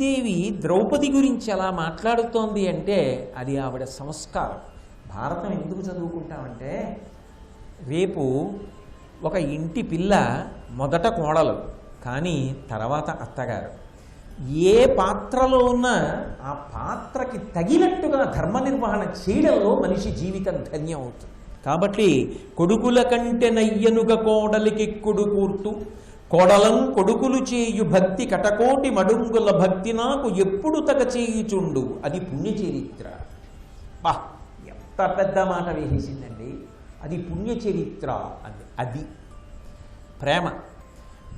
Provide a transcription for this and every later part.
కుంతీదేవి ద్రౌపది గురించి అలా మాట్లాడుతోంది అంటే అది ఆవిడ సంస్కారం. భారతం ఎందుకు చదువుకుంటామంటే రేపు ఒక ఇంటి పిల్ల మొదట కోడలు, కానీ తర్వాత అత్తగారు. ఏ పాత్రలో ఉన్నా ఆ పాత్రకి తగినట్టుగా ధర్మ నిర్వహణ చేయడంలో మనిషి జీవితం ధన్యం అవుతుంది. కాబట్టి కొడుకుల కంటే నయ్యనుగ కోడలికెక్కుడు కూర్తు కోడలం కొడుకులు చేయు భక్తి కటకోటి మడుంగుల భక్తి నాకు ఎప్పుడు తగ చేయుచుండు అది పుణ్యచరిత్ర. బా, ఎంత పెద్ద మాట వేసేసిందండి. అది పుణ్యచరిత్ర అంది. అది ప్రేమ.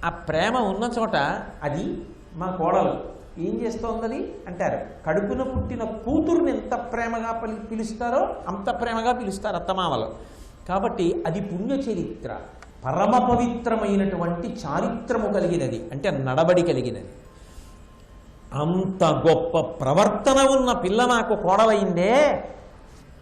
ఆ ప్రేమ ఉన్న చోట అది మా కోడలు ఏం చేస్తోందని అంటారు. కడుపున పుట్టిన కూతురుని ఎంత ప్రేమగా పిలుస్తారో అంత ప్రేమగా పిలుస్తారు అత్తమామలు. కాబట్టి అది పుణ్యచరిత్ర, పరమ పవిత్రమైనటువంటి చారిత్రము కలిగినది, అంటే నడబడి కలిగినది. అంత గొప్ప ప్రవర్తన ఉన్న పిల్ల నాకు కోడలైందే,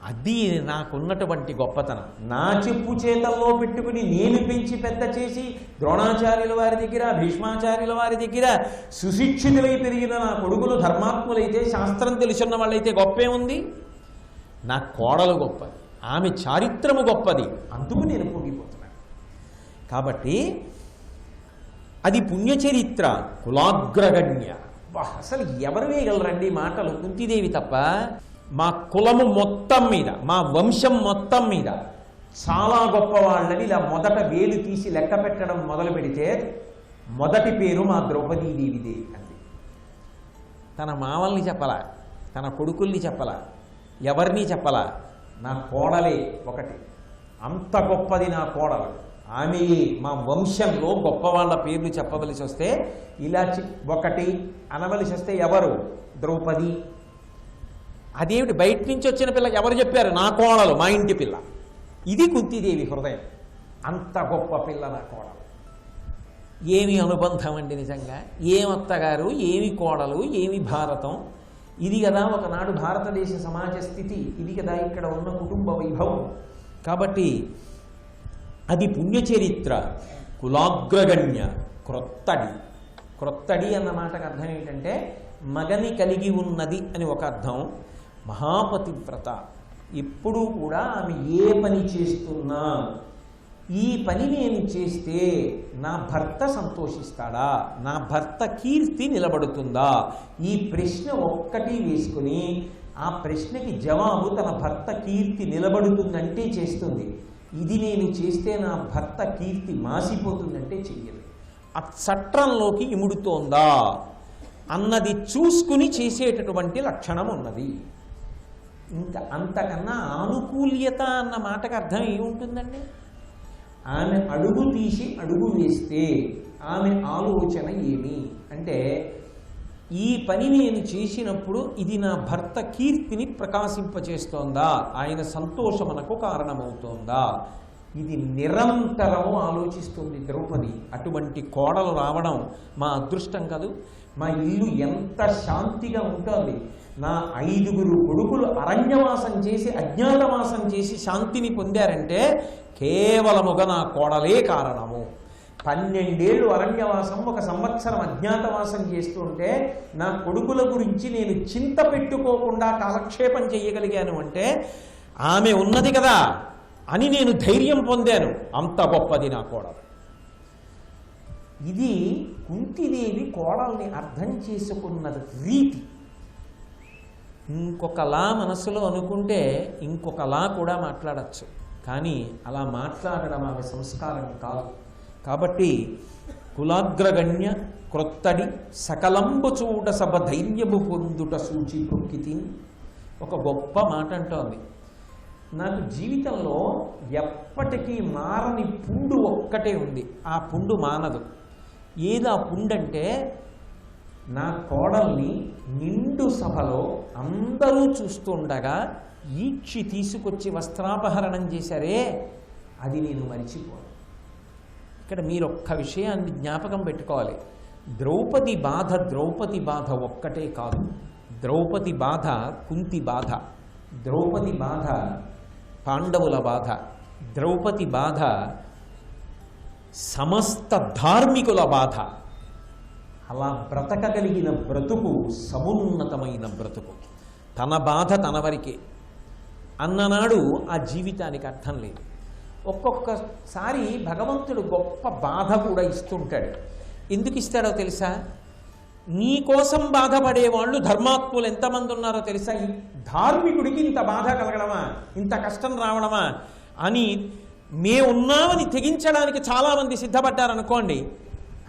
అది నాకున్నటువంటి గొప్పతనం. నా చెప్పు చేతల్లో పెట్టుకుని నేను పెంచి పెద్ద చేసి ద్రోణాచార్యుల వారి దగ్గర, భీష్మాచార్యుల వారి దగ్గర సుశిక్షితులై పెరిగిన నా కొడుకులు ధర్మాత్ములైతే, శాస్త్రం తెలుసున్న వాళ్ళైతే గొప్పే ఉంది. నా కోడలు గొప్పది, ఆమె చారిత్రము గొప్పది, అందుకు నేను పొంగిపోతున్నాను. కాబట్టి అది పుణ్యచరిత్ర, కులాగ్రగణ్య. అసలు ఎవరు వేయగలరండి మాటలు? కుంతీదేవి తప్ప. మా కులము మొత్తం మీద, మా వంశం మొత్తం మీద చాలా గొప్పవాళ్ళని ఇలా మొదట వేలు తీసి లెక్క పెట్టడం మొదలు పెడితే మొదటి పేరు మా ద్రౌపదీదేవిదే అంది. తన మామల్ని చెప్పలా, తన కొడుకుల్ని చెప్పలా, ఎవరిని చెప్పలా. నా కోడలే ఒకటి, అంత గొప్పది నా కోడలు, ఆమె మా వంశంలో గొప్పవాళ్ళ పేర్లు చెప్పవలసి వస్తే ఇలా ఒకటి అనవలసి వస్తే ఎవరు? ద్రౌపది. అదేమిటి బయట నుంచి వచ్చిన పిల్ల ఎవరు చెప్పారు? నా కోడలు, మా ఇంటి పిల్ల. ఇది కుంతీదేవి హృదయం. అంత గొప్ప పిల్ల నా కోడలు. ఏమి అనుబంధం అండి నిజంగా! ఏమి అత్తగారు, ఏమి కోడలు, ఏమి భారతం! ఇది కదా ఒకనాడు భారతదేశ సమాజ స్థితి, ఇది కదా ఇక్కడ ఉన్న కుటుంబ వైభవం. కాబట్టి అది పుణ్యచరిత్ర, కులాగ్రగణ్య, క్రొత్తడి. క్రొత్తడి అన్న మాటకు అర్థం ఏంటంటే మగని కలిగి ఉన్నది అని ఒక అర్థం. మహాపతివ్రత. ఎప్పుడూ కూడా ఆమె ఏ పని చేస్తున్నా ఈ పని నేను చేస్తే నా భర్త సంతోషిస్తాడా, నా భర్త కీర్తి నిలబడుతుందా, ఈ ప్రశ్న ఒక్కటి వేసుకుని ఆ ప్రశ్నకి జవాబు తన భర్త కీర్తి నిలబడుతుందంటే చేస్తుంది. ఇది నేను చేస్తే నా భర్త కీర్తి మాసిపోతుందంటే చెయ్యదు. ఆ చట్రంలోకి ఇముడుతోందా అన్నది చూసుకుని చేసేటటువంటి లక్షణం ఉన్నది. ఇంకా అంతకన్నా ఆనుకూల్యత అన్న మాటకు అర్థం ఏముంటుందండి? ఆమె అడుగు తీసి అడుగు వేస్తే ఆమె ఆలోచన ఏమి అంటే, ఈ పని నేను చేసినప్పుడు ఇది నా భర్త కీర్తిని ప్రకాశింపచేస్తోందా, ఆయన సంతోషమునకు కారణమవుతోందా, ఇది నిరంతరము ఆలోచిస్తుంది ద్రౌపది. అటువంటి కోడలు రావడం మా అదృష్టం కాదు. మా ఇల్లు ఎంత శాంతిగా ఉంటుంది. నా 5 కొడుకులు అరణ్యవాసం చేసి, అజ్ఞాతవాసం చేసి శాంతిని పొందారంటే కేవలముగా నా కోడలే కారణము. 12 ఏళ్ళు అరణ్యవాసం, 1 సంవత్సరం అజ్ఞాతవాసం చేస్తుంటే నా కొడుకుల గురించి నేను చింత పెట్టుకోకుండా కాలక్షేపం చేయగలిగాను అంటే ఆమె ఉన్నది కదా అని నేను ధైర్యం పొందాను. అంత గొప్పది నా కోడలు. ఇది కుంతీదేవి కోడల్ని అర్థం చేసుకున్న రీతి. ఇంకొకలా మనసులో అనుకుంటే ఇంకొకలా కూడా మాట్లాడచ్చు, కానీ అలా మాట్లాడడం ఆమె సంస్కారం కాదు. కాబట్టి కులాగ్రగణ్య, క్రొత్తడి, సకలంబు చూడ సభ ధైర్యము పొందుట సూచి ప్రొక్కితి. ఒక గొప్ప మాట అంటోంది. నాకు జీవితంలో ఎప్పటికీ మారని పుండు ఒక్కటే ఉంది, ఆ పుండు మానదు. ఏది ఆ పుండు అంటే, నా కోడల్ని నిండు సభలో అందరూ చూస్తుండగా ఈక్షి తీసుకొచ్చి వస్త్రాపహరణం చేశారే, అది నేను మరిచిపోను. ఇక్కడ మీరు ఒక్క విషయాన్ని జ్ఞాపకం పెట్టుకోవాలి. ద్రౌపది బాధ ఒక్కటే కాదు. ద్రౌపది బాధ కుంతి బాధ, ద్రౌపది బాధ పాండవుల బాధ, ద్రౌపది బాధ సమస్త ధార్మికుల బాధ. అలా బ్రతకగలిగిన బ్రతుకు సమున్నతమైన బ్రతుకు. తన బాధ తన వరకే అన్ననాడు ఆ జీవితానికి అర్థం లేదు. ఒక్కొక్కసారి భగవంతుడు గొప్ప బాధ కూడా ఇస్తుంటాడు. ఎందుకు ఇస్తాడో తెలుసా? నీ కోసం బాధపడేవాళ్ళు ధర్మాత్ములు ఎంతమంది ఉన్నారో తెలుసా? ఈ ధార్మికుడికి ఇంత బాధ కలగడమా, ఇంత కష్టం రావడమా అని మేమున్నామని తెగించడానికి చాలామంది సిద్ధపడ్డారనుకోండి,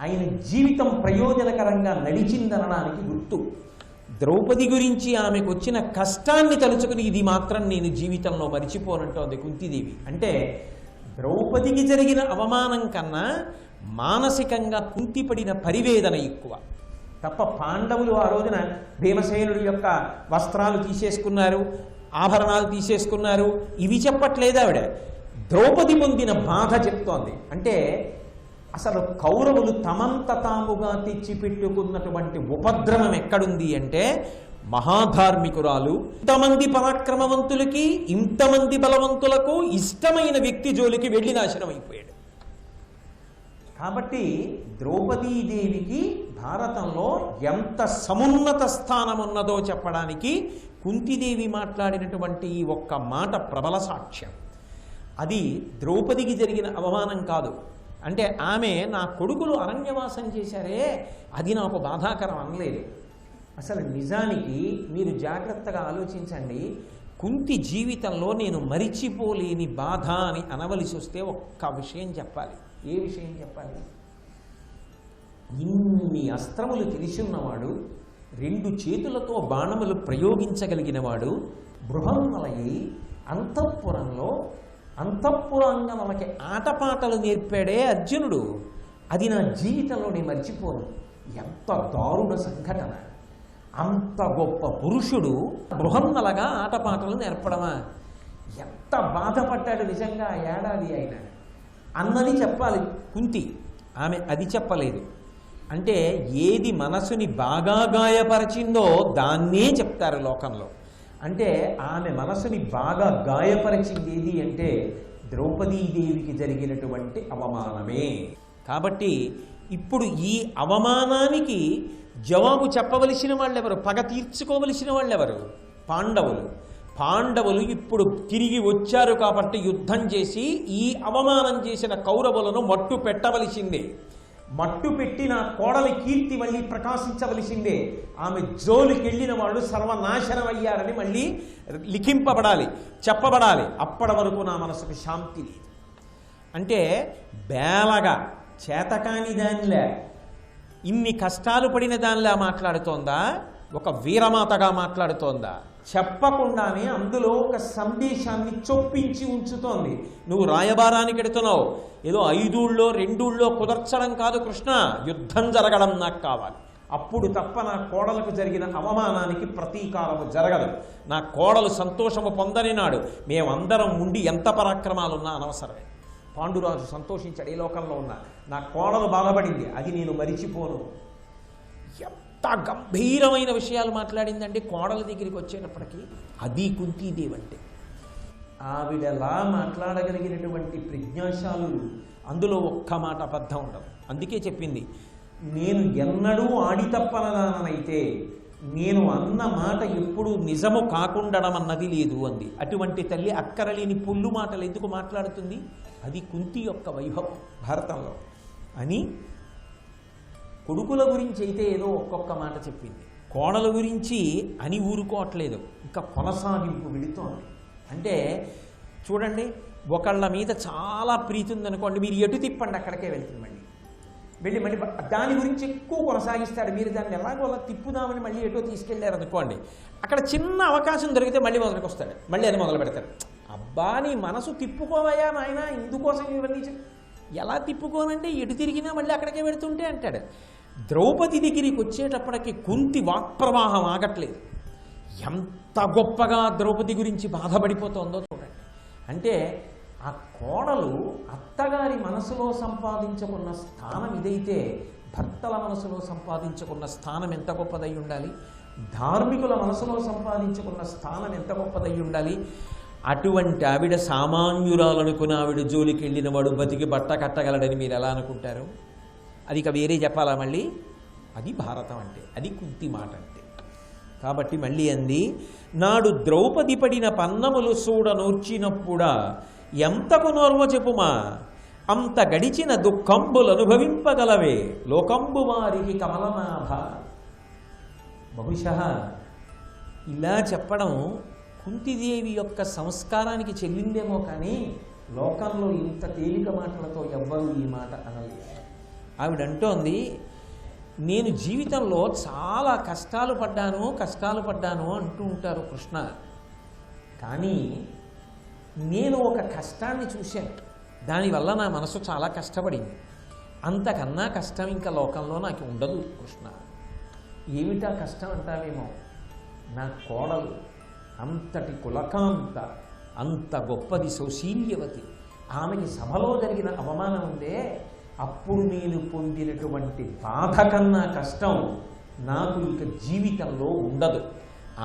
ఆయన జీవితం ప్రయోజనకరంగా నడిచిందనడానికి గుర్తు. ద్రౌపది గురించి ఆమెకు వచ్చిన కష్టాన్ని తలుచుకుని ఇది మాత్రం నేను జీవితంలో మరిచిపోనంటోంది కుంతీదేవి. అంటే ద్రౌపదికి జరిగిన అవమానం కన్నా మానసికంగా కుంతిపడిన పరివేదన ఎక్కువ తప్ప. పాండవులు ఆ రోజున భీమసేనుడి యొక్క వస్త్రాలు తీసేసుకున్నారు, ఆభరణాలు తీసేసుకున్నారు, ఇవి చెప్పట్లేదు ఆవిడ. ద్రౌపది పొందిన బాధ చెప్తోంది. అంటే అసలు కౌరవులు తమంత తాముగా తెచ్చిపెట్టుకున్నటువంటి ఉపద్రవం ఎక్కడుంది అంటే, మహాధార్మికురాలు ఇంతమంది పరాక్రమవంతులకి, ఇంతమంది బలవంతులకు ఇష్టమైన వ్యక్తి జోలికి వెళ్ళి నాశనం అయిపోయాడు. కాబట్టి ద్రౌపదీదేవికి భారతంలో ఎంత సమున్నత స్థానం ఉన్నదో చెప్పడానికి కుంతీదేవి మాట్లాడినటువంటి ఈ ఒక్క మాట ప్రబల సాక్ష్యం. అది ద్రౌపదికి జరిగిన అవమానం కాదు. అంటే ఆమె నా కొడుకులు అరణ్యవాసం చేశారే అది నాకు బాధాకరం అనలేదు. అసలు నిజానికి మీరు జాగ్రత్తగా ఆలోచించండి. కుంతి జీవితంలో నేను మరిచిపోలేని బాధ అని అనవలసి వస్తే ఒక్క విషయం చెప్పాలి. ఏ విషయం చెప్పాలి? ఇన్ని అస్త్రములు తెలిసిన్నవాడు, 2 చేతులతో బాణములు ప్రయోగించగలిగినవాడు, బృహన్నలయ్యి అంతఃపురాంగనలకి ఆటపాటలు నేర్పాడే అర్జునుడు. అది నా జీవితంలో నేను మర్చిపోను. ఎంత దారుణ సంఘటన! అంత గొప్ప పురుషుడు బృహన్నలగా ఆటపాటలు నేర్పడమా? ఎంత బాధపడ్డాడు నిజంగా ఏడాది అయినా అన్నది చెప్పాలి కుంతి. ఆమె అది చెప్పలేదు. అంటే ఏది మనసుని బాగా గాయపరిచిందో దాన్నే చెప్తారు లోకంలో. అంటే ఆమె మనసుని బాగా గాయపరిచింది ఏది అంటే ద్రౌపదీదేవికి జరిగినటువంటి అవమానమే. కాబట్టి ఇప్పుడు ఈ అవమానానికి జవాబు చెప్పవలసిన వాళ్ళెవరు? పగ తీర్చుకోవలసిన వాళ్ళెవరు? పాండవులు ఇప్పుడు తిరిగి వచ్చారు కాబట్టి యుద్ధం చేసి ఈ అవమానం చేసిన కౌరవులను మట్టు పెట్టవలసిందే. మట్టు పెట్టి నా కోడలి కీర్తి మళ్ళీ ప్రకాశించవలసిందే. ఆమె జోలికి వెళ్ళిన వాళ్ళు సర్వనాశనం అయ్యారని మళ్ళీ లిఖింపబడాలి, చెప్పబడాలి. అప్పటి వరకు నా మనసుకు శాంతి లేదు. అంటే బేలగా చేతకాని దానిలా, ఇన్ని కష్టాలు పడిన దానిలా మాట్లాడుతోందా? ఒక వీరమాతగా మాట్లాడుతోందా? చెప్పకుండానే అందులో ఒక సందేశాన్ని చొప్పించి ఉంచుతోంది. నువ్వు రాయబారానికి ఎడుతున్నావు, ఏదో 5 ఊళ్ళో 2 ఊళ్ళో కుదర్చడం కాదు కృష్ణ, యుద్ధం జరగడం నాకు కావాలి. అప్పుడు తప్ప నా కోడలకు జరిగిన అవమానానికి ప్రతీకారము జరగదు. నా కోడలు సంతోషము పొందని నాడు మేమందరం ఉండి ఎంత పరాక్రమాలున్నా అనవసరమే. పాండురాజు సంతోషించాడు, ఏ లోకంలో ఉన్నా నా కోడలు బాధపడింది, అది నేను మరిచిపోను. ఎంత గంభీరమైన విషయాలు మాట్లాడిందండి కోడల దగ్గరికి వచ్చేటప్పటికి. అది కుంతీదేవి అంటే. ఆవిడలా మాట్లాడగలిగినటువంటి ప్రజ్ఞాశాలులు అందులో ఒక్క మాట అబద్ధం ఉండదు. అందుకే చెప్పింది, నేను ఎన్నడూ ఆడి తప్పనదానైతే నేను అన్న మాట ఎప్పుడు నిజము కాకుండడం అన్నది లేదు అంది. అటువంటి తల్లి అక్కరలేని పుల్లు మాటలు ఎందుకు మాట్లాడుతుంది? అది కుంతి యొక్క వైభవం భారతంలో అని. కొడుకుల గురించి అయితే ఏదో ఒక్కొక్క మాట చెప్పింది, కోడల గురించి అని ఊరుకోవట్లేదు, ఇంకా కొనసాగింపు వెళుతోంది. అంటే చూడండి, ఒకళ్ళ మీద చాలా ప్రీతి ఉందనుకోండి, మీరు ఎటు తిప్పండి అక్కడికే వెళ్తుంది. మళ్ళీ దాని గురించి ఎక్కువ కొనసాగిస్తాడు. మీరు దాన్ని ఎలాగో అలా తిప్పుదామని మళ్ళీ ఎటో తీసుకెళ్ళారు అనుకోండి, అక్కడ చిన్న అవకాశం దొరికితే మళ్ళీ మొదలుకి వస్తాడు, మళ్ళీ అది మొదలు పెడతాడు. అబ్బా నీ మనసు తిప్పుకోవయా నాయన, ఇందుకోసం ఇవన్నీ ఎలా తిప్పుకోనంటే ఎటు తిరిగినా మళ్ళీ అక్కడికే పెడుతుంటే అంటాడు. ద్రౌపది దగ్గరికి వచ్చేటప్పటికి కుంతి వాక్ప్రవాహం ఆగట్లేదు. ఎంత గొప్పగా ద్రౌపది గురించి బాధపడిపోతుందో చూడండి. అంటే ఆ కోడలు అత్తగారి మనసులో సంపాదించుకున్న స్థానం ఇదైతే భర్తల మనసులో సంపాదించుకున్న స్థానం ఎంత గొప్పదై ఉండాలి? ధార్మికుల మనసులో సంపాదించుకున్న స్థానం ఎంత గొప్పదై ఉండాలి? అటువంటి ఆవిడ సామాన్యురాలనుకున్న ఆవిడ జోలికి వెళ్ళిన వాడు బతికి బట్ట కట్టగలడని మీరు ఎలా అనుకుంటారు? అది ఇక వేరే చెప్పాలా? మళ్ళీ అది భారతం అంటే, అది కుంతి మాట అంటే. కాబట్టి మళ్ళీ అంది, నాడు ద్రౌపది పడిన పన్నములు చూడనూర్చినప్పుడా ఎంతకు నోర్వ చెప్పుమా, అంత గడిచిన దుఃఖంబులు అనుభవింపగలవే లోకంబు వారికి కమలనాభ. బహుశా ఇలా చెప్పడం కుంతిదేవి యొక్క సంస్కారానికి చెల్లిందేమో కానీ లోకంలో ఇంత తేలిక మాటలతో ఎవ్వరూ ఈ మాట అనలేదు. ఆవిడంటోంది, నేను జీవితంలో చాలా కష్టాలు పడ్డాను అంటూ ఉంటారు కృష్ణ. కానీ నేను ఒక కష్టాన్ని చూశాను, దానివల్ల నా మనసు చాలా కష్టపడింది. అంతకన్నా కష్టం ఇంకా లోకంలో నాకు ఉండదు కృష్ణ. ఏమిటా కష్టం అంటావేమో, నా కోడలు అంతటి కులకాంత, అంత గొప్పది సౌశీల్యవతి, ఆమెకి సభలో జరిగిన అవమానం ఉందే, అప్పుడు నేను పొందినటువంటి బాధ కన్నా కష్టం నాకు ఇక జీవితంలో ఉండదు.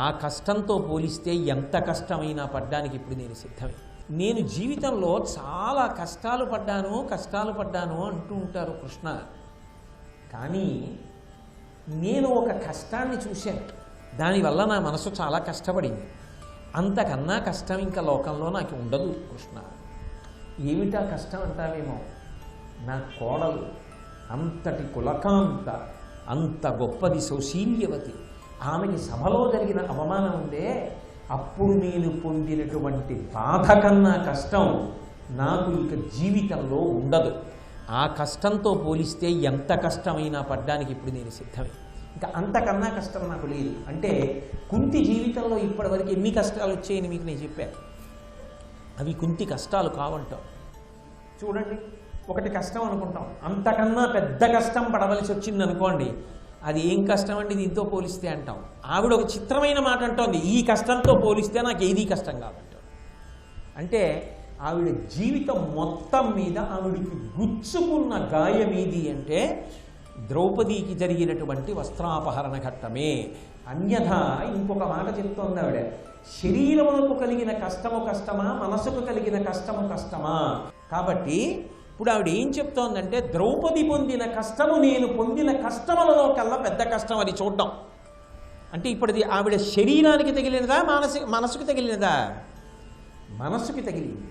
ఆ కష్టంతో పోలిస్తే ఎంత కష్టమైనా పడ్డానికి ఇప్పుడు నేను సిద్ధమే. నేను జీవితంలో చాలా కష్టాలు పడ్డాను అంటూ ఉంటారు కృష్ణ. కానీ నేను ఒక కష్టాన్ని చూశాను, దానివల్ల నా మనసు చాలా కష్టపడింది. అంతకన్నా కష్టం ఇంకా లోకంలో నాకు ఉండదు కృష్ణ. ఏమిటా కష్టం అంటావేమో, నా కోడలు అంతటి కులకాంత, అంత గొప్పది సౌశీల్యవతి, ఆమెకి సభలో జరిగిన అవమానం ఉందే, అప్పుడు నేను పొందినటువంటి బాధ కన్నా కష్టం నాకు ఇక జీవితంలో ఉండదు. ఆ కష్టంతో పోలిస్తే ఎంత కష్టమైనా పడ్డానికి ఇప్పుడు నేను సిద్ధమే. ఇంకా అంతకన్నా కష్టం నాకు లేదు అంటే కుంతి జీవితంలో ఇప్పటివరకు ఎన్ని కష్టాలు వచ్చాయని మీకు నేను చెప్పాను. అవి కుంతి కష్టాలు కావంటాం. చూడండి, ఒకటి కష్టం అనుకుంటాం, అంతకన్నా పెద్ద కష్టం పడవలసి వచ్చింది అనుకోండి, అది ఏం కష్టం అండి దీంతో పోలిస్తే అంటాం. ఆవిడ ఒక చిత్రమైన మాట అంటోంది, ఈ కష్టంతో పోలిస్తే నాకు ఏదీ కష్టం కాదంటాం. అంటే ఆవిడ జీవితం మొత్తం మీద ఆవిడికి గుచ్చుకున్న గాయం ఏది అంటే ద్రౌపదికి జరిగినటువంటి వస్త్రాపహరణ ఘట్టమే. అన్యథా ఇంకొక మాట చెప్తోంది ఆవిడ, శరీరములకు కలిగిన కష్టము కష్టమా, మనసుకు కలిగిన కష్టము కష్టమా. కాబట్టి ఇప్పుడు ఆవిడ ఏం చెప్తోందంటే, ద్రౌపది పొందిన కష్టము నేను పొందిన కష్టములలో కల్లా పెద్ద కష్టం అది చూడడం. అంటే ఇప్పటిది ఆవిడ శరీరానికి తగిలినదా, మనసుకు తగిలినదా? మనసుకి తగిలింది.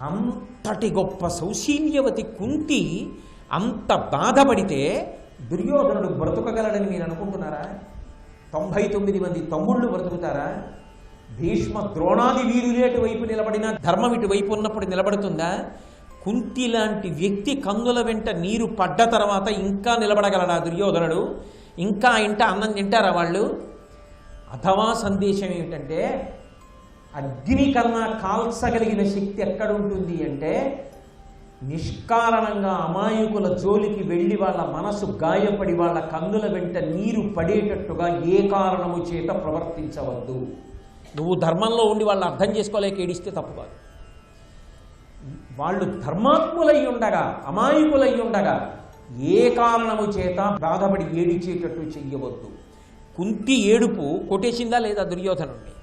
అంతటి గొప్ప సౌశీల్యవతి కుంతి అంత బాధపడితే దుర్యోధనుడు బ్రతుకగలడని మీరు అనుకుంటున్నారా? 99 మంది తమ్ముళ్ళు బ్రతుకుతారా? భీష్మ ద్రోణాది వీరులేటు వైపు నిలబడినా ధర్మం ఇటు వైపు ఉన్నప్పుడు నిలబడుతుందా? కుంతి లాంటి వ్యక్తి కందుల వెంట నీరు పడ్డ తర్వాత ఇంకా నిలబడగలడా దుర్యోధనుడు? ఇంకా ఇంట అన్నం తింటారా వాళ్ళు? అథవా సందేశం ఏమిటంటే, అగ్ని కన్నా కాల్చగలిగిన శక్తి ఎక్కడుంటుంది అంటే, నిష్కారణంగా అమాయకుల జోలికి వెళ్ళి వాళ్ళ మనసు గాయపడి వాళ్ళ కందుల వెంట నీరు పడేటట్టుగా ఏ కారణము చేత ప్రవర్తించవద్దు. నువ్వు ధర్మంలో ఉండి వాళ్ళు అర్థం చేసుకోలేక ఏడిస్తే తప్పు కాదు. వాళ్ళు ధర్మాత్ములై ఉండగా, అమాయకులై ఉండగా ఏ కారణము చేత బాధపడి ఏడిచేటట్టు చెయ్యవద్దు. కుంతి ఏడుపు కొట్టేసిందా లేదా దుర్యోధనుడిని?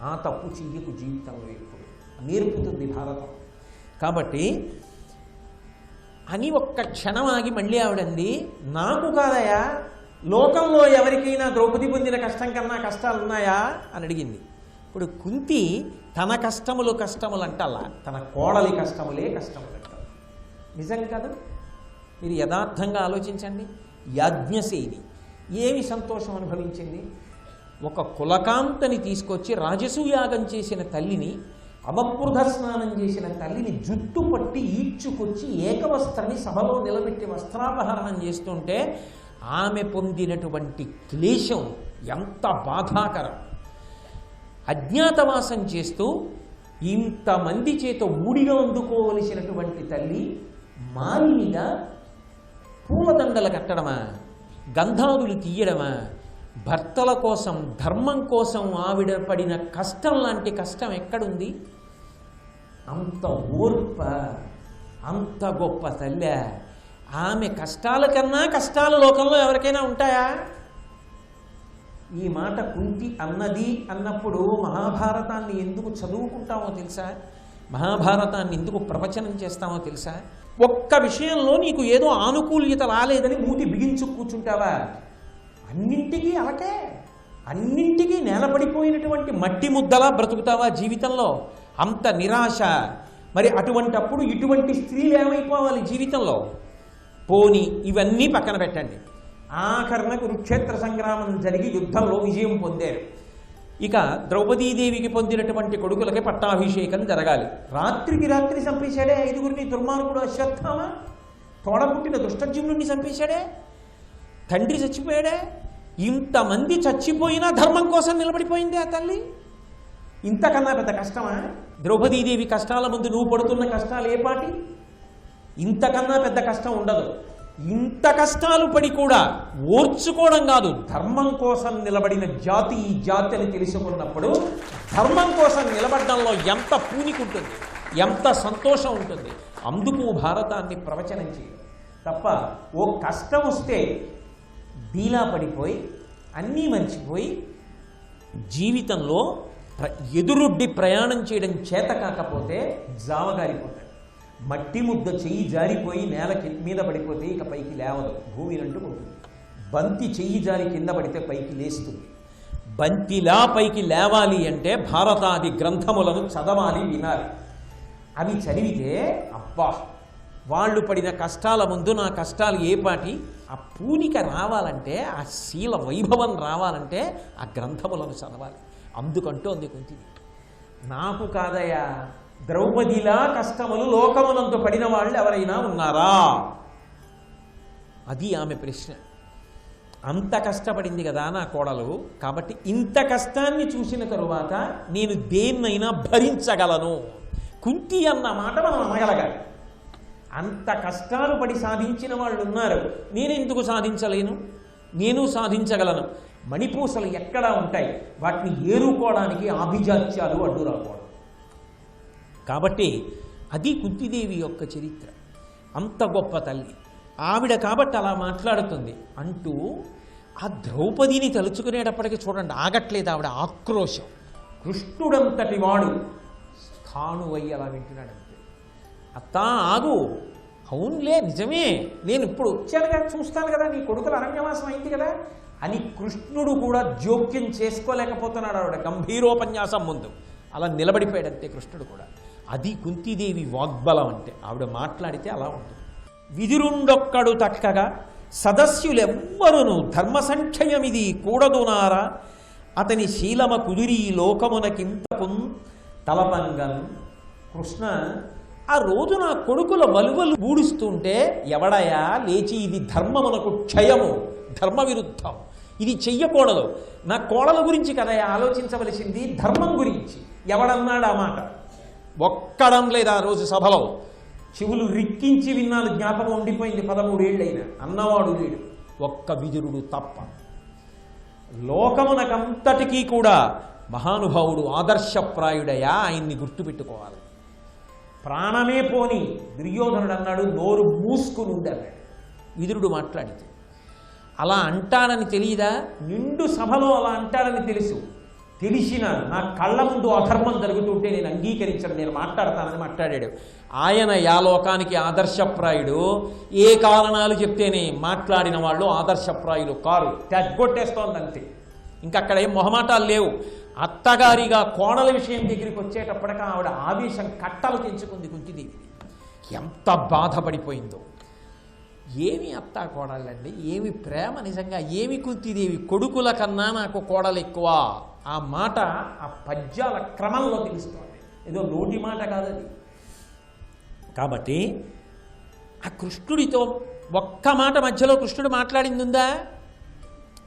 ఆ తప్పు చెయ్యకు జీవితంలో ఎప్పుడు నేర్పుతుంది భారతం. కాబట్టి అని ఒక్క క్షణం ఆగి మళ్ళీ ఆవిడంది, నాకు కాదయా, లోకంలో ఎవరికైనా ద్రౌపది పొందిన కష్టం కన్నా కష్టాలు ఉన్నాయా అని అడిగింది. ఇప్పుడు కుంతి తన కష్టములు అంటల్లా, తన కోడలి కష్టములే కష్టములంటారు. నిజం కదా? మీరు యథార్థంగా ఆలోచించండి. యాజ్ఞసేని ఏమి సంతోషం అనుభవించింది? ఒక కులకాంతని తీసుకొచ్చి రాజసూయాగం చేసిన తల్లిని, అవబృధ స్నానం చేసిన తల్లిని జుట్టు పట్టి ఈడ్చుకొచ్చి ఏకవస్త్రని సభలో నిలబెట్టి వస్త్రాపహరణం చేస్తుంటే ఆమె పొందినటువంటి క్లేశం ఎంత బాధాకరం. అజ్ఞాతవాసం చేస్తూ ఇంతమంది చేత ఊడిగా అందుకోవలసినటువంటి తల్లి మాలినిగా పూలదండలు కట్టడమా, గంధాదులు తీయడమా? భర్తల కోసం, ధర్మం కోసం ఆవిడ పడిన కష్టం లాంటి కష్టం ఎక్కడుంది? అంత ఓర్ప, అంత గొప్ప తల్లి. ఆమె కష్టాల కన్నా కష్టాలు లోకంలో ఎవరికైనా ఉంటాయా? ఈ మాట కుంతి అన్నది అన్నప్పుడు మహాభారతాన్ని ఎందుకు చదువుకుంటామో తెలుసా? మహాభారతాన్ని ఎందుకు ప్రవచనం చేస్తామో తెలుసా? ఒక్క విషయంలో నీకు ఏదో ఆనుకూల్యత రాలేదని మూతి బిగించు కూర్చుంటావా? అన్నింటికీ అలకే, అన్నింటికీ నేలపడిపోయినటువంటి మట్టి ముద్దలా బ్రతుకుతావా జీవితంలో? అంత నిరాశ. మరి అటువంటప్పుడు ఇటువంటి స్త్రీలు ఏమైపోవాలి జీవితంలో? పోని ఇవన్నీ పక్కన పెట్టండి. ఆఖరణ కురుక్షేత్ర సంగ్రామం జరిగి యుద్ధంలో విజయం పొందారు. ఇక ద్రౌపదీదేవికి పొందినటువంటి కొడుకులకి పట్టాభిషేకం జరగాలి. రాత్రికి రాత్రి చంపేశాడే 5గురిని దుర్మార్గుడు అశ్వత్థామ. తోడపుట్టిన దుష్టజ్యుమ్నుడిని చంపేశాడే. తండ్రి చచ్చిపోయాడే. ఇంతమంది చచ్చిపోయినా ధర్మం కోసం నిలబడిపోయింది ఆ తల్లి. ఇంతకన్నా పెద్ద కష్టమా? ద్రౌపదీదేవి కష్టాల ముందు నువ్వు పడుతున్న కష్టాలు ఏ పాటి? ఇంతకన్నా పెద్ద కష్టం ఉండదు. ఇంత కష్టాలు పడి కూడా ఓర్చుకోవడం కాదు, ధర్మం కోసం నిలబడిన జాతి ఈ జాతి అని తెలుసుకున్నప్పుడు ధర్మం కోసం నిలబడడంలో ఎంత పూనిక ఉంటుంది, ఎంత సంతోషం ఉంటుంది. అందుకు భారతాన్ని ప్రవచనం చేయడం తప్ప ఓ కష్టం వస్తే డీలా పడిపోయి అన్నీ మర్చిపోయి జీవితంలో ఎదురుడ్డి ప్రయాణం చేయడం చేత కాకపోతే జావగారిపోతాడు. మట్టి ముద్ద చెయ్యి జారిపోయి నేల మీద పడిపోతే ఇక పైకి లేవదు, భూమిని అంటుకుంటుంది. బంతి చెయ్యి జారి కింద పడితే పైకి లేస్తుంది. బంతిలా పైకి లేవాలి అంటే భారతాది గ్రంథములను చదవాలి, వినాలి. అవి చదివితే అబ్బా వాళ్ళు పడిన కష్టాల ముందు నా కష్టాలు ఏ పాటి, ఆ పూనిక రావాలంటే, ఆ శీల వైభవం రావాలంటే ఆ గ్రంథములను చదవాలి. అందుకంటోంది కుంతిది, నాకు కాదయా ద్రౌపదిలా కష్టములు లోకమునందు పడిన వాళ్ళు ఎవరైనా ఉన్నారా? అది ఆమె ప్రశ్న. అంత కష్టపడింది కదా నా కోడలు, కాబట్టి ఇంత కష్టాన్ని చూసిన తరువాత నేను దేన్నైనా భరించగలను. కుంతి అన్న మాట మనం అనగలగాలి. అంత కష్టాలు పడి సాధించిన వాళ్ళు ఉన్నారు, నేనెందుకు సాధించలేను? నేను సాధించగలను. మణిపూసలు ఎక్కడా ఉంటాయి, వాటిని ఏరుకోవడానికి ఆభిజాత్యాలు అడ్డు రాకూడదు. కాబట్టి అది కుంతిదేవి యొక్క చరిత్ర. అంత గొప్ప తల్లి ఆవిడ, కాబట్టి అలా మాట్లాడుతుంది. అంటూ ఆ ద్రౌపదిని తలుచుకునేటప్పటికీ చూడండి ఆగట్లేదు ఆవిడ ఆక్రోశం. కృష్ణుడంతటి వాడు స్థాణువై అలా వింటున్నాడంతే. అత్తా ఆగు, అవునులే నిజమే, నేను ఇప్పుడు వచ్చానుగా, చూస్తాను కదా, నీ కొడుకుల అరణ్యవాసం అయింది కదా అని కృష్ణుడు కూడా జోక్యం చేసుకోలేకపోతున్నాడు ఆవిడ గంభీరోపన్యాసం ముందు. అలా నిలబడిపోయాడంతే కృష్ణుడు కూడా. అది కుంతీదేవి వాగ్బలం అంటే. ఆవిడ మాట్లాడితే అలా ఉంటుంది. విదురుండొక్కడు తక్కగా సదస్యులెవ్వరును ధర్మసంక్షయమిది కూడదునారా, అతని శీలమ కుదిరి లోకమునకింతకున్ తలపంగన్. కృష్ణ, ఆ రోజు నా కొడుకుల వలువలు ఊడుస్తుంటే ఎవడయా లేచి ఇది ధర్మమునకు క్షయము, ధర్మ విరుద్ధం, ఇది చెయ్యకూడదు, నా కోడల గురించి కదయా ఆలోచించవలసింది, ధర్మం గురించి ఎవడన్నాడు ఆ మాట? ఒక్కడం లేదు ఆ రోజు సభలో. చెవులు రిక్కించి విన్నాను, జ్ఞాపకం ఉండిపోయింది. 13 ఏళ్ళైనా అన్నవాడు లేడు, ఒక్క విదురుడు తప్ప. లోకమునకంతటికీ కూడా మహానుభావుడు ఆదర్శప్రాయుడయా, ఆయన్ని గుర్తుపెట్టుకోవాలి. ప్రాణమే పోని దుర్యోధనుడు అన్నాడు, నోరు మూసుకుని ఉండన్నాడు విదురుడు మాట్లాడితే. అలా అంటాడని తెలియదా? నిండు సభలో అలా అంటాడని తెలుసు. తెలిసిన నా కళ్ళ ముందు అధర్మం జరుగుతుంటే నేను అంగీకరించను, నేను మాట్లాడతానని మాట్లాడాడు. ఆయన యాలోకానికి ఆదర్శప్రాయుడు. ఏ కారణాలు చెప్తేనే మాట్లాడిన వాళ్ళు ఆదర్శప్రాయులు కారు, తెగ్గొట్టేస్తోందంతే. ఇంకక్కడ ఏం మొహమాటాలు లేవు. అత్తగారిగా కోడల విషయం దగ్గరికి వచ్చేటప్పటికి ఆవిడ ఆవేశం కట్టలు తెంచుకుంది కుంతిదేవి. ఎంత బాధపడిపోయిందో. ఏమి అత్తా కోడళ్ళండి, ఏమి ప్రేమ నిజంగా, ఏమి కుంతిదేవి, కొడుకుల కన్నా నాకు కోడలు ఎక్కువ. ఆ మాట ఆ పద్యాల క్రమంలో తెలుస్తోంది, ఏదో నోటి మాట కాదది. కాబట్టి ఆ కృష్ణుడితో ఒక్క మాట మధ్యలో కృష్ణుడు మాట్లాడింది ఉందా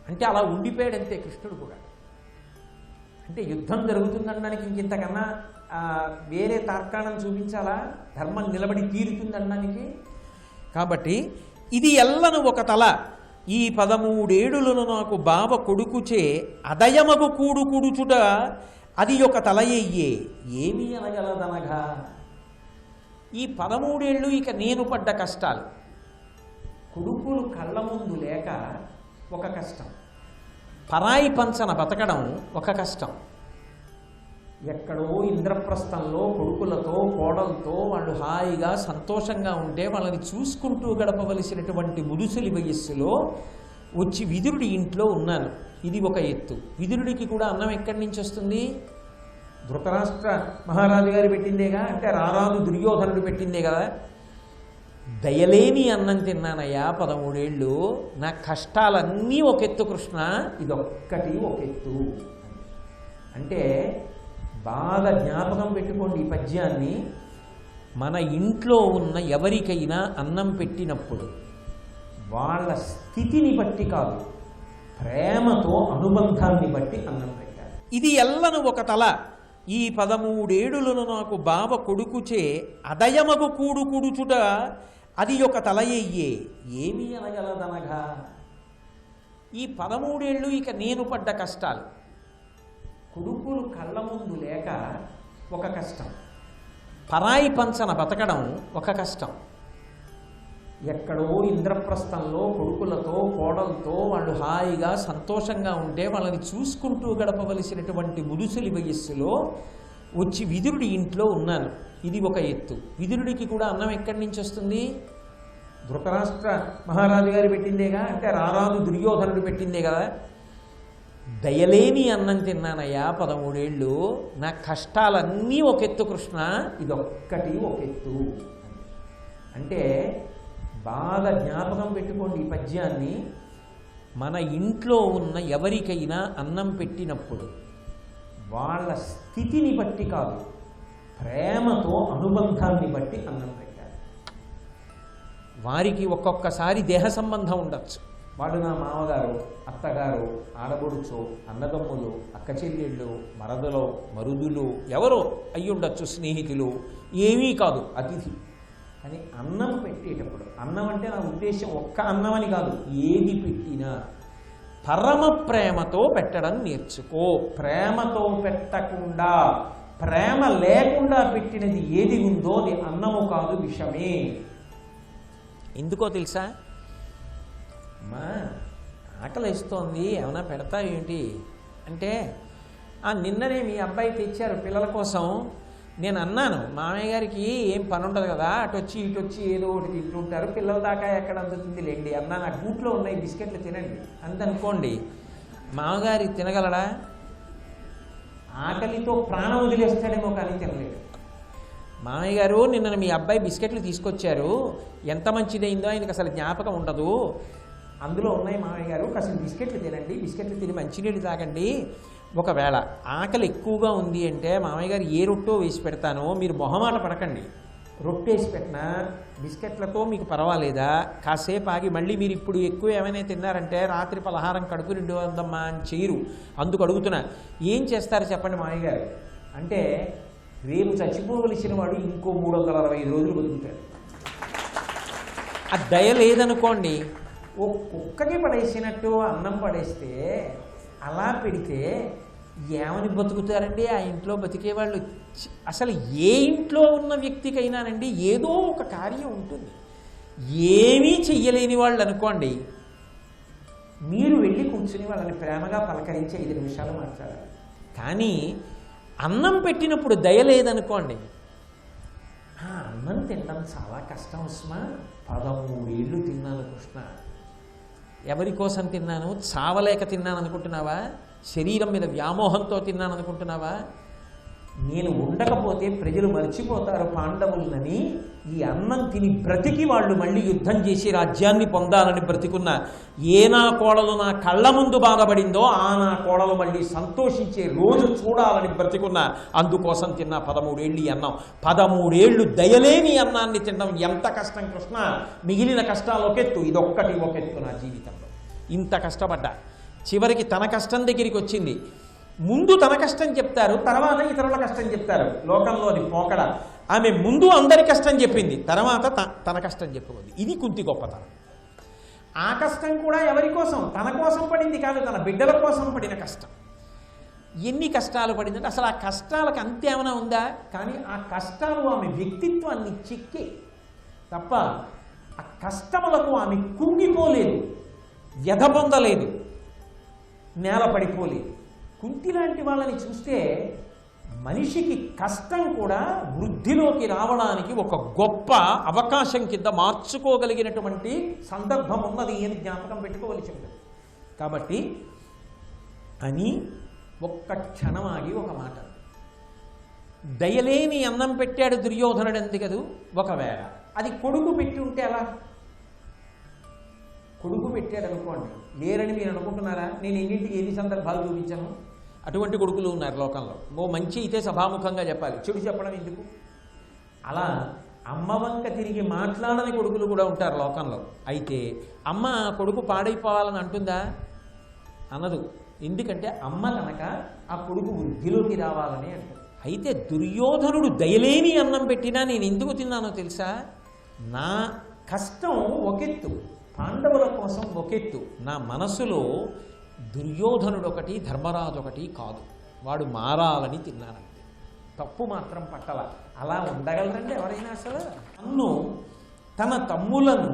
అంటే అలా ఉండిపోయాడంతే కృష్ణుడు కూడా. అంటే యుద్ధం జరుగుతుందనడానికి ఇంకింతకన్నా వేరే తార్కాణం చూపించాలా? ధర్మం నిలబడి తీరుతుందనడానికి. కాబట్టి ఇది ఎల్లను ఒక తల, ఈ 13 ఏడులను నాకు బావ కొడుకుచే అదయమగు కూడు కుడుచుట, అది ఒక తలయ్యే ఏమీ అనగలదనగా. ఈ 13 ఏళ్ళు ఇక నేను పడ్డ కష్టాలు, కొడుకులు కళ్ళ ముందు లేక ఒక కష్టం, పరాయి పంచన బతకడం ఒక కష్టం, ఎక్కడో ఇంద్రప్రస్థంలో కొడుకులతో కోడలతో వాళ్ళు హాయిగా సంతోషంగా ఉంటే వాళ్ళని చూసుకుంటూ గడపవలసినటువంటి ముదుసలి వయస్సులో వచ్చి విదురుడి ఇంట్లో ఉన్నాను. ఇది ఒక ఎత్తు. విదురుడికి కూడా అన్నం ఎక్కడి నుంచి వస్తుంది? ధృతరాష్ట్ర మహారాజు గారు పెట్టిందేగా, అంటే రారాజు దుర్యోధనుడు పెట్టిందే కదా. దయలేని అన్నం తిన్నానయ్యా 13 ఏళ్ళు, నా కష్టాలన్నీ ఒక ఎత్తు కృష్ణ, ఇదొక్కటి ఒక ఎత్తు. అంటే బాగా జ్ఞాపకం పెట్టుకోండి ఈ పద్యాన్ని. మన ఇంట్లో ఉన్న ఎవరికైనా అన్నం పెట్టినప్పుడు వాళ్ళ స్థితిని బట్టి కాదు, ప్రేమతో అనుబంధాన్ని బట్టి అన్నం పెట్టాలి. ఇది ఎల్లను ఒక తల, ఈ 13 ఏడులను నాకు బావ కొడుకుచే అదయమగు కూడు కుడుచుట, అది ఒక తలయ్యే ఏమీ అనగలదనగా. ఈ 13 ఏళ్ళు ఇక నేను పడ్డ కష్టాలు. కొడుకులు కళ్ళ ముందు లేక ఒక కష్టం, పరాయి పంచన బతకడం ఒక కష్టం, ఎక్కడో ఇంద్రప్రస్థంలో కొడుకులతో కోడలతో వాళ్ళు హాయిగా సంతోషంగా ఉంటే వాళ్ళని చూసుకుంటూ గడపవలసినటువంటి ముదుసలి వయస్సులో వచ్చి విదురుడి ఇంట్లో ఉన్నాను. ఇది ఒక ఎత్తు. విదురుడికి కూడా అన్నం ఎక్కడి నుంచి వస్తుంది? ధృతరాష్ట్ర మహారాజు గారు పెట్టిందేగా, అంటే రారాజు దుర్యోధనుడు పెట్టిందే కదా. దయలేని అన్నం తిన్నానయ్యా 13 ఏళ్ళు, నా కష్టాలన్నీ ఒక ఎత్తు కృష్ణ, ఇదొక్కటి ఒక ఎత్తు. అంటే బాగా జ్ఞాపకం పెట్టుకోండి ఈ పద్యాన్ని. మన ఇంట్లో ఉన్న ఎవరికైనా అన్నం పెట్టినప్పుడు వాళ్ళ స్థితిని బట్టి కాదు, ప్రేమతో అనుబంధాన్ని బట్టి అన్నం పెట్టాలి. వారికి ఒక్కొక్కసారి దేహ సంబంధం ఉండొచ్చు. వాడు నా మామగారు, అత్తగారు, ఆడబొడుచు, అన్నదమ్ములు, అక్క చెల్లెళ్ళు, మరదలో, మరుదులు, ఎవరో అయ్యుండొచ్చు, స్నేహితులు, ఏమీ కాదు, అతిథి. అని అన్నం పెట్టేటప్పుడు, అన్నం అంటే నా ఉద్దేశం ఒక్క అన్నం అని కాదు, ఏది పెట్టినా పరమ ప్రేమతో పెట్టడం నేర్చుకో. ప్రేమతో పెట్టకుండా, ప్రేమ లేకుండా పెట్టినది ఏది ఉందో అది అన్నము కాదు, విషమే. ఎందుకో తెలుసా? అమ్మా ఆకలి వేస్తోంది, ఏమైనా పెడతా ఏంటి అంటే, నిన్ననే మీ అబ్బాయి తెచ్చారు పిల్లల కోసం. నేను అన్నాను, మామయ్య గారికి ఏం పని ఉండదు కదా, అటు వచ్చి ఇటు వచ్చి ఏదో ఒకటి తింటుంటారు, పిల్లల దాకా ఎక్కడ అందుతుంది లేండి అన్నా. నా గూట్లో ఉన్నాయి బిస్కెట్లు తినండి అందనుకోండి. మామగారి తినగలడా? ఆకలితో ప్రాణం వదిలేస్తాడేమో కానీ తినలేడు. మామయ్య గారు నిన్న మీ అబ్బాయి బిస్కెట్లు తీసుకొచ్చారు, ఎంత మంచిదైందో ఆయనకు అసలు జ్ఞాపకం ఉండదు, అందులో ఉన్నాయి మామయ్య గారు, కాస్త బిస్కెట్లు తినండి, బిస్కెట్లు తిని మంచినీళ్ళు తాగండి. ఒకవేళ ఆకలి ఎక్కువగా ఉంది అంటే మామయ్య గారు ఏ రొట్టో వేసి పెడతానో మీరు మొహమాట పడకండి. రొట్టేసి పెట్టినా బిస్కెట్లతో మీకు పర్వాలేదా? కాసేపు ఆగి మళ్ళీ మీరు ఇప్పుడు ఎక్కువ ఏమైనా తిన్నారంటే రాత్రి పలహారం కడుపు నిండు అందమ్మా అని చేయరు. అందుకు అడుగుతున్నా, ఏం చేస్తారు చెప్పండి మామయ్య గారు అంటే, రేపు చచ్చిపోవలసిన వాడు ఇంకో 365 రోజులు బతుకుతాడు. ఆ దయ లేదనుకోండి, ఓ కుక్కకి పడేసినట్టు అన్నం పడేస్తే, అలా పెడితే ఏమని బతుకుతారండి ఆ ఇంట్లో బతికేవాళ్ళు? అసలు ఏ ఇంట్లో ఉన్న వ్యక్తికైనానండి ఏదో ఒక కార్యం ఉంటుంది. ఏమీ చెయ్యలేని వాళ్ళు అనుకోండి, మీరు వెళ్ళి కూర్చుని వాళ్ళని ప్రేమగా పలకరించి 5 నిమిషాలు మాట్లాడాలి. కానీ అన్నం పెట్టినప్పుడు దయ లేదనుకోండి, అన్నం తినడం చాలా కష్టం ఉస్మా, 13 ఏళ్ళు తిన్నాను కృష్ణ, ఎవరి కోసం తిన్నాను? చావలేక తిన్నాను అనుకుంటున్నావా? శరీరం మీద వ్యామోహంతో తిన్నాను అనుకుంటున్నావా? నేను ఉండకపోతే ప్రజలు మర్చిపోతారు పాండవులని. ఈ అన్నం తిని బ్రతికి వాళ్ళు మళ్ళీ యుద్ధం చేసి రాజ్యాన్ని పొందాలని బ్రతికున్న ఏ నా కోడలు నా కళ్ళ ముందు బాధపడిందో ఆ నా కోడలు మళ్ళీ సంతోషించే రోజు చూడాలని బ్రతికున్న, అందుకోసం తిన్న 13 ఏళ్ళు అన్నం. 13 ఏళ్ళు దయలేని అన్నాన్ని తినడం ఎంత కష్టం కృష్ణ. మిగిలిన కష్టాలు ఒకెత్తు, ఇదొక్కటి ఒకెత్తు. నా జీవితంలో ఇంత కష్టపడ్డా, చివరికి తన కష్టం దగ్గరికి వచ్చింది. ముందు తన కష్టం చెప్తారు, తర్వాత ఇతరుల కష్టం చెప్తారు. లోకంలోని పోకడ. ఆమె ముందు అందరి కష్టం చెప్పింది, తర్వాత తన కష్టం చెప్పుకుంది. ఇది కుంతి గొప్పతనం. ఆ కష్టం కూడా ఎవరి కోసం? తన కోసం పడింది కాదు, తన బిడ్డల కోసం పడిన కష్టం. ఎన్ని కష్టాలు పడిందంటే అసలు ఆ కష్టాలకు అంతేమైనా ఉందా? కానీ ఆ కష్టాలు ఆమె వ్యక్తిత్వాన్ని చిక్కి తప్ప ఆ కష్టములకు ఆమె కుంగిపోలేదు, వ్యధ పొందలేదు, నేల పడిపోలేదు. కుంతి లాంటి వాళ్ళని చూస్తే మనిషికి కష్టం కూడా వృద్ధిలోకి రావడానికి ఒక గొప్ప అవకాశం కింద మార్చుకోగలిగినటువంటి సందర్భం ఉన్నది అని జ్ఞాపకం పెట్టుకోవలసి ఉంటుంది. కాబట్టి అని ఒక్క క్షణం ఆగి ఒక మాట, దయలేని అన్నం పెట్టాడు దుర్యోధనుడు అంది కదూ, ఒకవేళ అది కొడుకు పెట్టి ఉంటే అలా, కొడుకు పెట్టాడు అనుకోండి, లేరని మీరు అనుకుంటున్నారా? నేను ఎన్నింటికి ఎన్ని సందర్భాలు చూపించాను. అటువంటి కొడుకులు ఉన్నారు లోకంలో. ఓ మంచి అయితే సభాముఖంగా చెప్పాలి, చెడు చెప్పడం ఎందుకు? అలా అమ్మ వంక తిరిగి మాట్లాడని కొడుకులు కూడా ఉంటారు లోకంలో. అయితే అమ్మ కొడుకు పాడైపోవాలని అంటుందా? అనదు. ఎందుకంటే అమ్మ కనుక ఆ కొడుకు వృద్ధిలోకి రావాలని అంటుంది. అయితే దుర్యోధనుడు దయలేని అన్నం పెట్టినా నేను ఎందుకు తిన్నానో తెలుసా? నా కష్టం ఒకెత్తు, పాండవుల కోసం ఒకెత్తు, నా మనసులో దుర్యోధనుడు ఒకటి ధర్మరాజు ఒకటి కాదు, వాడు మారాలని తిన్నానంతే. తప్పు మాత్రం పట్టల. అలా ఉండగలరండి ఎవరైనా? అసలు నన్ను తన తమ్ములను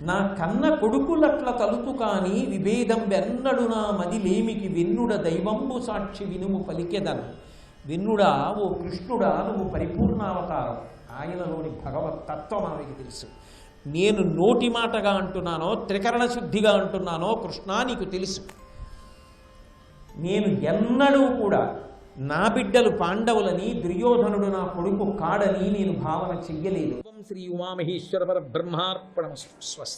నా కన్న కొడుకులట్ల తలుతు కాని విభేదం వెన్నడు నా మదిలేమికి వెన్నుడ దైవంబు సాక్షి వినుము పలికెదను. వెన్నుడా ఓ కృష్ణుడా నువ్వు పరిపూర్ణావతారం. ఆయనలోని భగవత్ తత్వం ఆమెకి తెలుసు. నేను నోటి మాటగా అంటున్నానో త్రికరణ శుద్ధిగా అంటున్నానో కృష్ణ నీకు తెలుసు. నేను ఎన్నడూ కూడా నా బిడ్డలు పాండవులని, దుర్యోధనుడు నా కొడుకు కాడని నేను భావన చెయ్యలేదు. శ్రీ ఉమామహేశ్వర పరబ్రహ్మార్పణమస్తు. స్వస్తి.